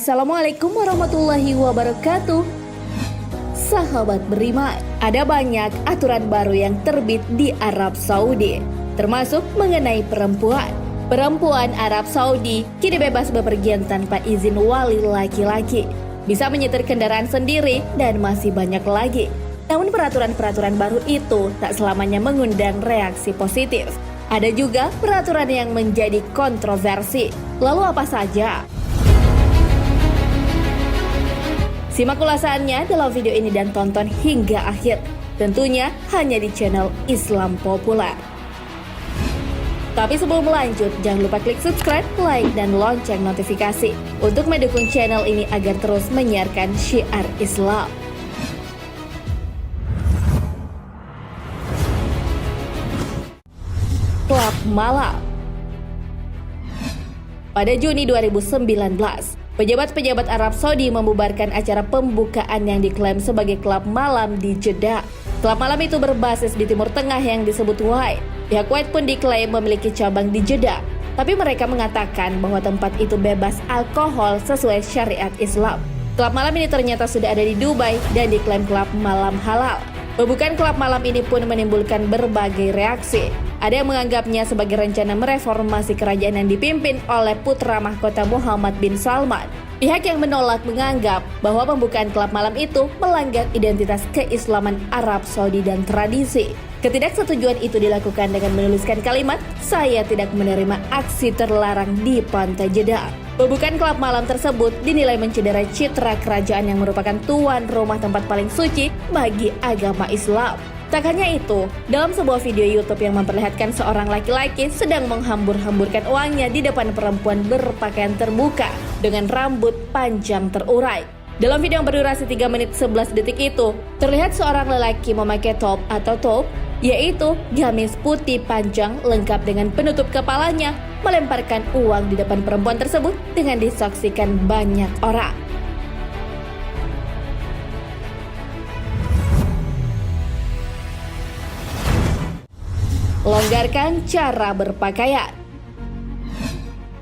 Assalamualaikum warahmatullahi wabarakatuh. Sahabat beriman, ada banyak aturan baru yang terbit di Arab Saudi, termasuk mengenai perempuan. Perempuan Arab Saudi kini bebas bepergian tanpa izin wali laki-laki, bisa menyetir kendaraan sendiri, dan masih banyak lagi. Namun peraturan-peraturan baru itu tak selamanya mengundang reaksi positif. Ada juga peraturan yang menjadi kontroversi. Lalu apa saja? Simak ulasannya dalam video ini dan tonton hingga akhir. Tentunya hanya di channel Islam Populer. Tapi sebelum lanjut, jangan lupa klik subscribe, like, dan lonceng notifikasi untuk mendukung channel ini agar terus menyiarkan syiar Islam. Klub malam. Pada Juni 2019, pejabat-pejabat Arab Saudi membubarkan acara pembukaan yang diklaim sebagai klub malam di Jeddah. Klub malam itu berbasis di Timur Tengah yang disebut White. Pihak White pun diklaim memiliki cabang di Jeddah, tapi mereka mengatakan bahwa tempat itu bebas alkohol sesuai syariat Islam. Klub malam ini ternyata sudah ada di Dubai dan diklaim klub malam halal. Pembukaan klub malam ini pun menimbulkan berbagai reaksi. Ada yang menganggapnya sebagai rencana mereformasi kerajaan yang dipimpin oleh putra mahkota Muhammad bin Salman. Pihak yang menolak menganggap bahwa pembukaan klub malam itu melanggar identitas keislaman Arab Saudi dan tradisi. Ketidaksetujuan itu dilakukan dengan menuliskan kalimat, "Saya tidak menerima aksi terlarang di Pantai Jeddah." Pembukaan klub malam tersebut dinilai mencederai citra kerajaan yang merupakan tuan rumah tempat paling suci bagi agama Islam. Tak hanya itu, dalam sebuah video YouTube yang memperlihatkan seorang laki-laki sedang menghambur-hamburkan uangnya di depan perempuan berpakaian terbuka dengan rambut panjang terurai. Dalam video yang berdurasi 3 menit 11 detik itu, terlihat seorang lelaki memakai top atau top, yaitu gamis putih panjang lengkap dengan penutup kepalanya, melemparkan uang di depan perempuan tersebut dengan disaksikan banyak orang. Longgarkan cara berpakaian.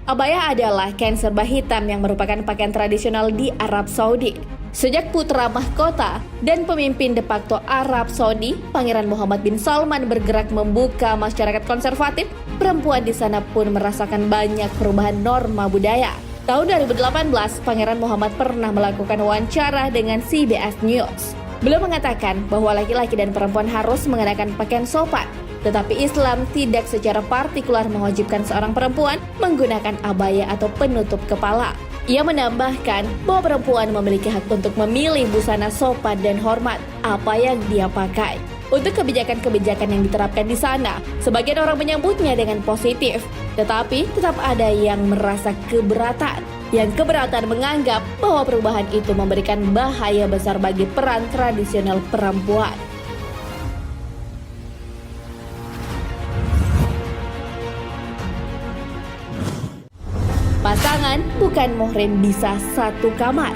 Abaya adalah kain serba hitam yang merupakan pakaian tradisional di Arab Saudi. Sejak putra mahkota dan pemimpin de facto Arab Saudi, Pangeran Muhammad bin Salman bergerak membuka masyarakat konservatif, perempuan di sana pun merasakan banyak perubahan norma budaya. Tahun 2018, Pangeran Muhammad pernah melakukan wawancara dengan CBS News. Beliau mengatakan bahwa laki-laki dan perempuan harus mengenakan pakaian sopan, tetapi Islam tidak secara partikular mewajibkan seorang perempuan menggunakan abaya atau penutup kepala. Ia menambahkan bahwa perempuan memiliki hak untuk memilih busana sopan dan hormat apa yang dia pakai. Untuk kebijakan-kebijakan yang diterapkan di sana, sebagian orang menyambutnya dengan positif, tetapi tetap ada yang merasa keberatan. Yang keberatan menganggap bahwa perubahan itu memberikan bahaya besar bagi peran tradisional perempuan. Pasangan bukan muhrim bisa satu kamar.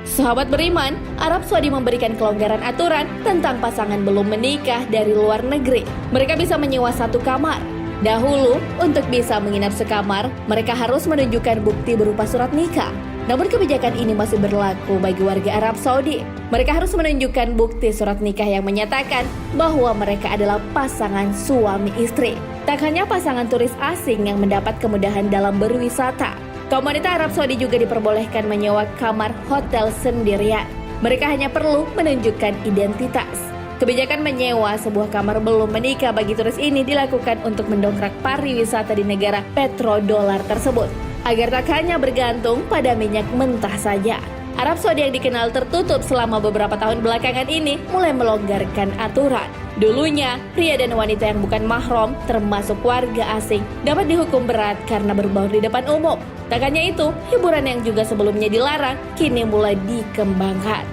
Sahabat beriman, Arab Saudi memberikan kelonggaran aturan tentang pasangan belum menikah dari luar negeri. Mereka bisa menyewa satu kamar. Dahulu, untuk bisa menginap sekamar, mereka harus menunjukkan bukti berupa surat nikah. Namun kebijakan ini masih berlaku bagi warga Arab Saudi. Mereka harus menunjukkan bukti surat nikah yang menyatakan bahwa mereka adalah pasangan suami istri. Tak hanya pasangan turis asing yang mendapat kemudahan dalam berwisata, kaum wanita Arab Saudi juga diperbolehkan menyewa kamar hotel sendirian. Mereka hanya perlu menunjukkan identitas. Kebijakan menyewa sebuah kamar belum menikah bagi turis ini dilakukan untuk mendongkrak pariwisata di negara petrodolar tersebut, agar tak hanya bergantung pada minyak mentah saja. Arab Saudi yang dikenal tertutup selama beberapa tahun belakangan ini mulai melonggarkan aturan. Dulunya, pria dan wanita yang bukan mahram, termasuk warga asing, dapat dihukum berat karena berbaur di depan umum. Tak hanya itu, hiburan yang juga sebelumnya dilarang, kini mulai dikembangkan.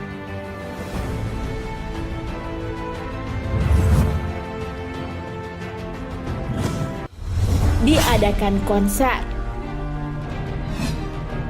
Diadakan konser.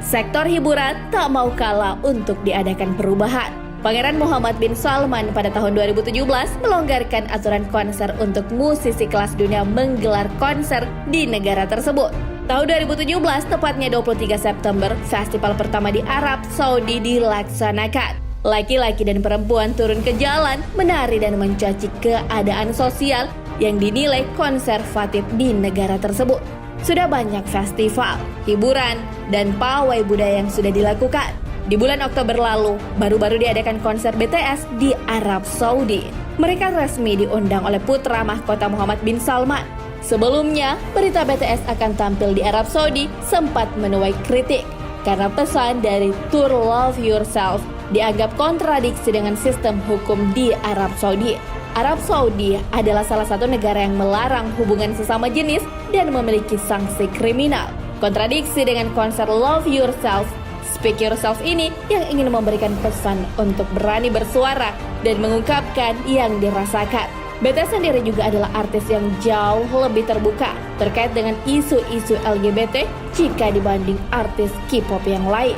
Sektor hiburan tak mau kalah untuk diadakan perubahan. Pangeran Muhammad bin Salman pada tahun 2017 melonggarkan aturan konser untuk musisi kelas dunia menggelar konser di negara tersebut. Tahun 2017, tepatnya 23 September, festival pertama di Arab Saudi dilaksanakan. Laki-laki dan perempuan turun ke jalan, menari dan mencaci keadaan sosial yang dinilai konservatif di negara tersebut. Sudah banyak festival, hiburan, dan pawai budaya yang sudah dilakukan. Di bulan Oktober lalu, baru-baru diadakan konser BTS di Arab Saudi. Mereka resmi diundang oleh putra mahkota Muhammad bin Salman. Sebelumnya, berita BTS akan tampil di Arab Saudi sempat menuai kritik karena pesan dari tour Love Yourself dianggap kontradiksi dengan sistem hukum di Arab Saudi. Arab Saudi adalah salah satu negara yang melarang hubungan sesama jenis dan memiliki sanksi kriminal. Kontradiksi dengan konser Love Yourself, Speak Yourself ini yang ingin memberikan pesan untuk berani bersuara dan mengungkapkan yang dirasakan. BTS sendiri juga adalah artis yang jauh lebih terbuka terkait dengan isu-isu LGBT jika dibanding artis K-pop yang lain.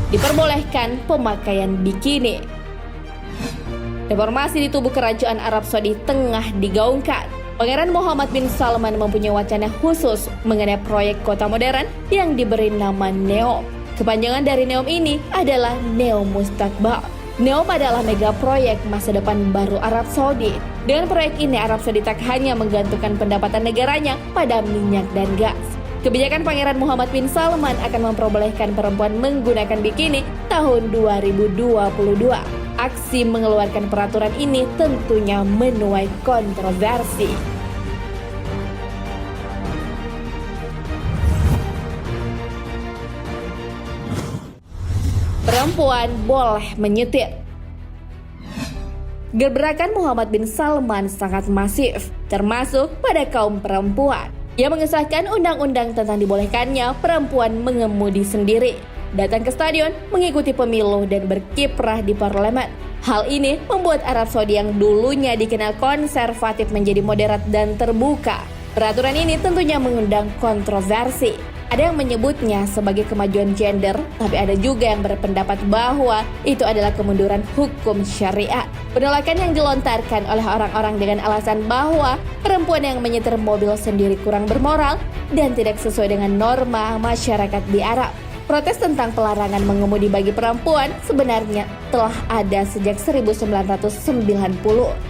Diperbolehkan pemakaian bikini. Reformasi di tubuh kerajaan Arab Saudi tengah digaungkan. Pangeran Muhammad bin Salman mempunyai wacana khusus mengenai proyek kota modern yang diberi nama NEOM. Kepanjangan dari NEOM ini adalah Neo Mustaqbal. NEOM adalah mega proyek masa depan baru Arab Saudi. Dengan proyek ini, Arab Saudi tak hanya menggantungkan pendapatan negaranya pada minyak dan gas. Kebijakan Pangeran Muhammad bin Salman akan memperbolehkan perempuan menggunakan bikini tahun 2022. Aksi mengeluarkan peraturan ini tentunya menuai kontroversi. Perempuan boleh menyetir. Gebrakan Muhammad bin Salman sangat masif, termasuk pada kaum perempuan. Ia mengesahkan undang-undang tentang dibolehkannya perempuan mengemudi sendiri, datang ke stadion, mengikuti pemilu, dan berkiprah di parlemen. Hal ini membuat Arab Saudi yang dulunya dikenal konservatif menjadi moderat dan terbuka. Peraturan ini tentunya mengundang kontroversi. Ada yang menyebutnya sebagai kemajuan gender, tapi ada juga yang berpendapat bahwa itu adalah kemunduran hukum syariat. Penolakan yang dilontarkan oleh orang-orang dengan alasan bahwa perempuan yang menyetir mobil sendiri kurang bermoral dan tidak sesuai dengan norma masyarakat di Arab. Protes tentang pelarangan mengemudi bagi perempuan sebenarnya telah ada sejak 1990,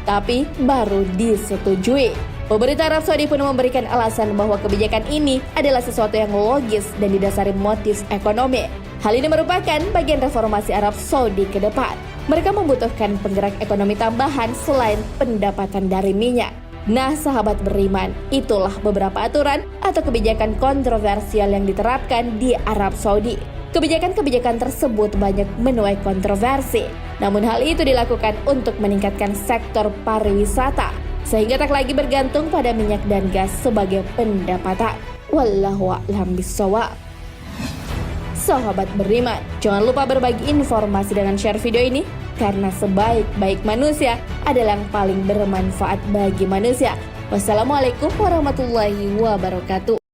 tapi baru disetujui. Pemerintah Arab Saudi pun memberikan alasan bahwa kebijakan ini adalah sesuatu yang logis dan didasari motif ekonomi. Hal ini merupakan bagian reformasi Arab Saudi ke depan. Mereka membutuhkan penggerak ekonomi tambahan selain pendapatan dari minyak. Nah, sahabat beriman, itulah beberapa aturan atau kebijakan kontroversial yang diterapkan di Arab Saudi. Kebijakan-kebijakan tersebut banyak menuai kontroversi. Namun hal itu dilakukan untuk meningkatkan sektor pariwisata, sehingga tak lagi bergantung pada minyak dan gas sebagai pendapatan. Wallahu a'lam bishawab. Sahabat beriman, jangan lupa berbagi informasi dengan share video ini, karena sebaik-baik manusia adalah yang paling bermanfaat bagi manusia. Wassalamualaikum warahmatullahi wabarakatuh.